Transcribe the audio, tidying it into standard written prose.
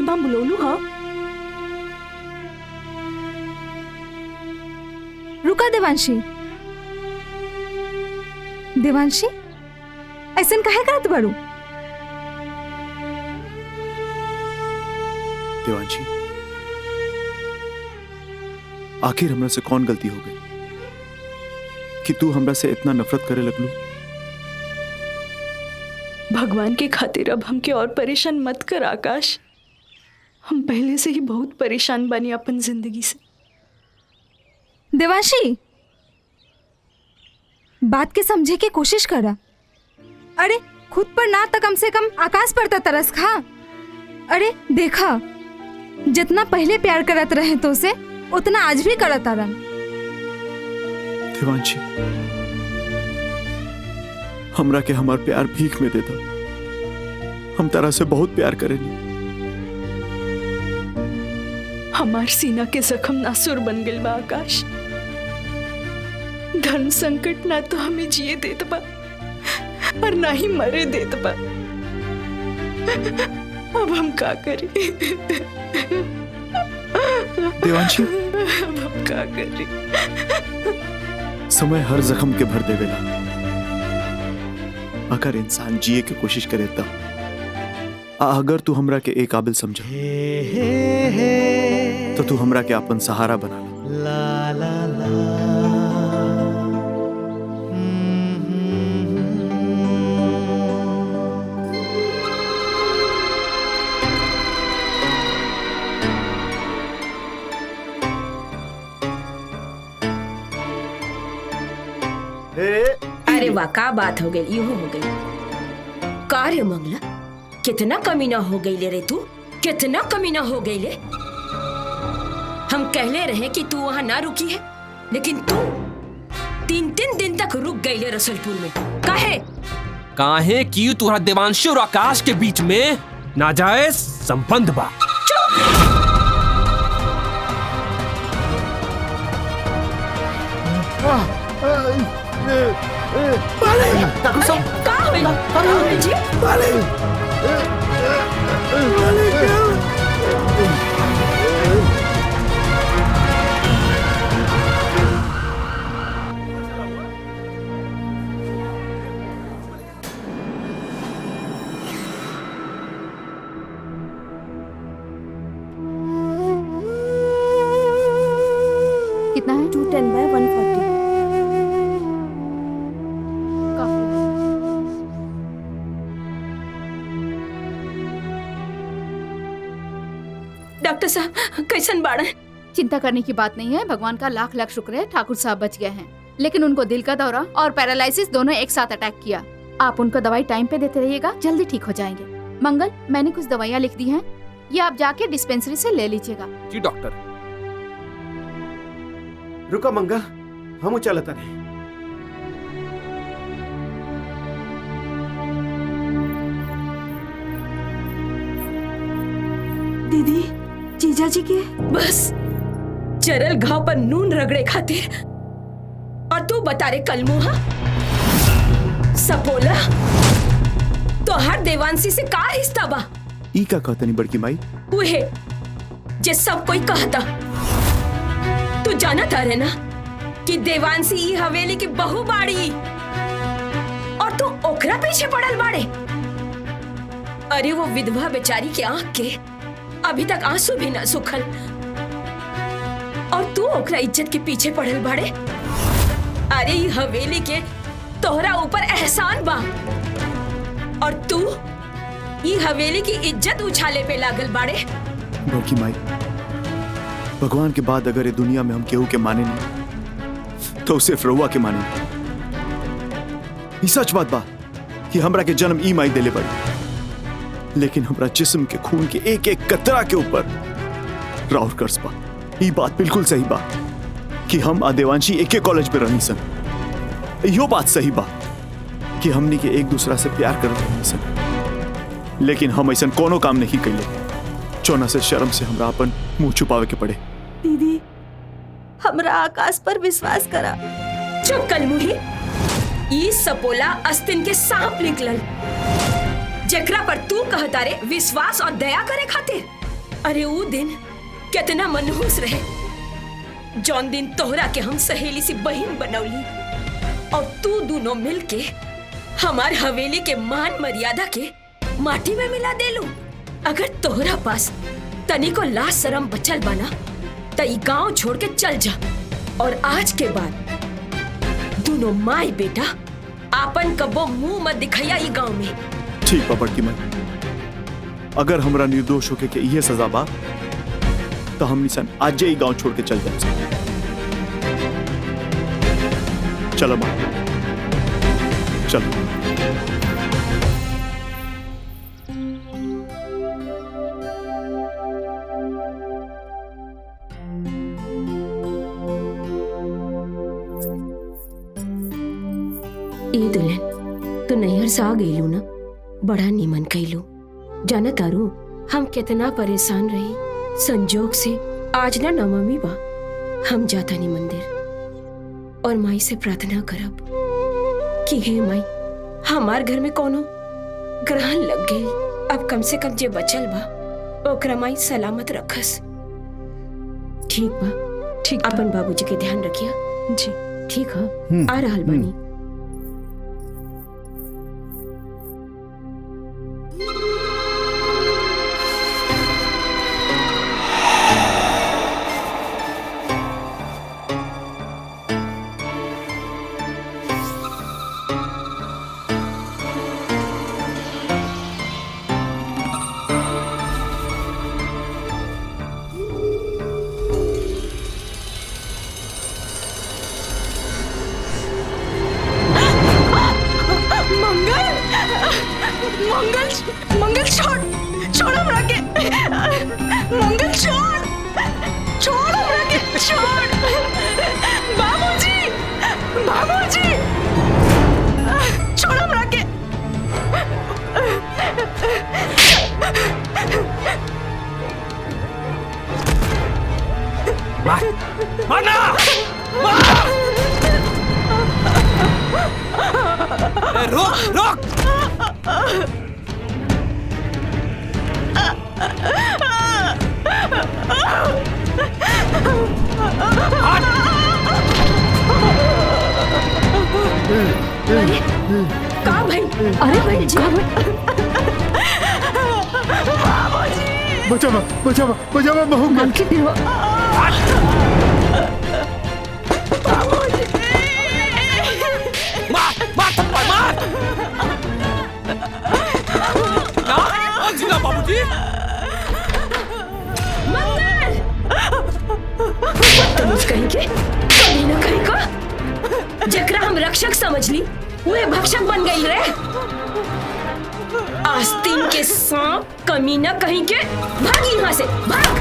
बा बुलौलू हा? रुका देवांशी। देवांशी ऐसन काहे करत बारू? देवांशी, आखिर हमरा से कौन गलती हो गई कि तू हमरा से इतना नफरत करे लगलू? भगवान के खातिर अब हमके और परेशान मत कर आकाश। हम पहले से ही बहुत परेशान बनी अपन जिंदगी से। देवांशी, बात के समझे की कोशिश करा। अरे खुद पर ना तो कम से कम आकाश पर तो तरस खा। अरे देखा, जितना पहले प्यार करत रहे तो से उतना आज भी करत आरन। देवांशी, हमरा के हमार प्यार भीख में देता। हम तरह से बहुत प्यार करेनी। हमार सीना के जख्म नासुर बन गइल बा आकाश। धर्म संकट ना तो हमें जिए देत बा और ना ही मरे देत बा। अब हम का करें? देवांशी, अब हम का करें? समय हर जख्म के भर देवेला। अगर इंसान जिए की कोशिश करे तब अगर तू हमरा के एक काबिल समझ तो तू हमरा के अपन सहारा बना ला। अरे वाह, का बात हो गई, यूं हो गई। कार्य मंगला, कितना कमीना हो गई ले रे तू, कितना कमीना हो गई ले। हम कहले रहे कि तू वहां ना रुकी है, लेकिन तू 3-3 दिन तक रुक गई ले रसलपुर में। काहे कि तुहरा देवांशी और आकाश के बीच में नाजायज संबंध बा। कितना है? 210/140। डॉक्टर साहब कैसन बाड़ा? चिंता करने की बात नहीं है, भगवान का लाख लाख शुक्र है ठाकुर साहब बच गए हैं। लेकिन उनको दिल का दौरा और पैरालिसिस दोनों एक साथ अटैक किया। आप उनको दवाई टाइम पे देते रहिएगा, जल्दी ठीक हो जाएंगे। मंगल, मैंने कुछ दवाइयाँ लिख दी हैं, ये आप जाके डिस्पेंसरी से ले लीजिएगा। जी डॉक्टर। रुका मंगल, हम चलता नहीं। दीदी, जीजा जी के बस चरल घाव पर नून रगड़े खातिर। और तू बता रे कलमुहा, सपोला तो हर देवांशी से का रिश्ता बा? ई का कहता नहीं बड़की माई? उहे जे सब कोई कहता। तू जानता रहे ना कि देवांशी ई हवेली की बहू बाड़ी और तू ओकरा पीछे पड़ल बाड़े। अरे वो विधवा बेचारी के आंख के अभी तक आंसू भी ना सुखल और तू ओकरा इज्जत के पीछे पड़ल बाड़े। अरे ई हवेली के तोहरा ऊपर एहसान बा और तू ई हवेली की इज्जत उछाले पे लागल बाड़े। बड़की माई, भगवान के बाद अगर ये दुनिया में हम केहू के माने नहीं तो सिर्फ रउआ के माने। ये सच बात बा कि हमरा के जन्म ई माई देले पड़ी, लेकिन हमरा जिस्म के खून के एक एक कतरा के ऊपर राउर कर्ज बा। ये बात बिल्कुल सही बा कि हम आ देवांशी एक ही कॉलेज में रही सन। यो बात सही बा कि हमनी के एक दूसरा से प्यार करत रही सन, लेकिन हम ऐसा कोनो काम नहीं कइले चौना से शर्म से हमरा अपन मुंह छुपावे के पड़े। दीदी, हमरा आकाश पर विश्वास करा। चुप कलमुही, ई सपोला अस्तिन के सांप निकलल जेकरा पर तू कहता रे विश्वास और दया करे खातिर। अरे वो दिन कितना मनहूस रहे जौन दिन तोहरा के हम सहेली सी बहन बनौली और तू दोनों मिलके हमार हवेली के मान मर्यादा के माटी में मिला देलू। अगर तोहरा पास तनी को लाज शरम बचल बना तो ई गांव छोड़ के चल जा और आज के बाद दोनों माई बेटा आपन कबो मुंह मत दिखाया ई गांव में। ठीक बा बड़की माई, अगर हमरा निर्दोष होके के ये सजा बा तो हम निसन आज ही गांव छोड़ के चल जाए। चलो माँ, चलो। ए दुल्हन तू नैहर से आ गईलू ना, बड़ा नीमन कैलू। जाना तारू हम कितना परेशान रही, संजोग से आज ना नवमी बा, हम जाता नहीं मंदिर और माई से प्रार्थना करब कि हे माई हमार घर में कोनो ग्रहण लग गई, अब कम से कम जे बचल बा ओकरा माई सलामत रखस। ठीक बा, ठीक बा। अपन बाबूजी के ध्यान रखिया जी। ठीक है, आ रहल बानी। मंगल छोड़ छोड़ हमरा के, मंगल छोड़ छोड़ हमरा के, छोड़ बाबूजी बाबूजी छोड़ हमरा के। मारना रोक रोक। अरे का भाई, अरे भाई जी बचावा बचावा बचावा बहू का। मार मार थप्पड़ मार। ना जिला बाबूजी। बदतमीज कहीं के, कहीं ना कहीं का जकरा हम रक्षक समझ ली वे भक्षक बन गई रे। आस्तीन के सांप कमीना कहीं के, भाग यहाँ से भाग।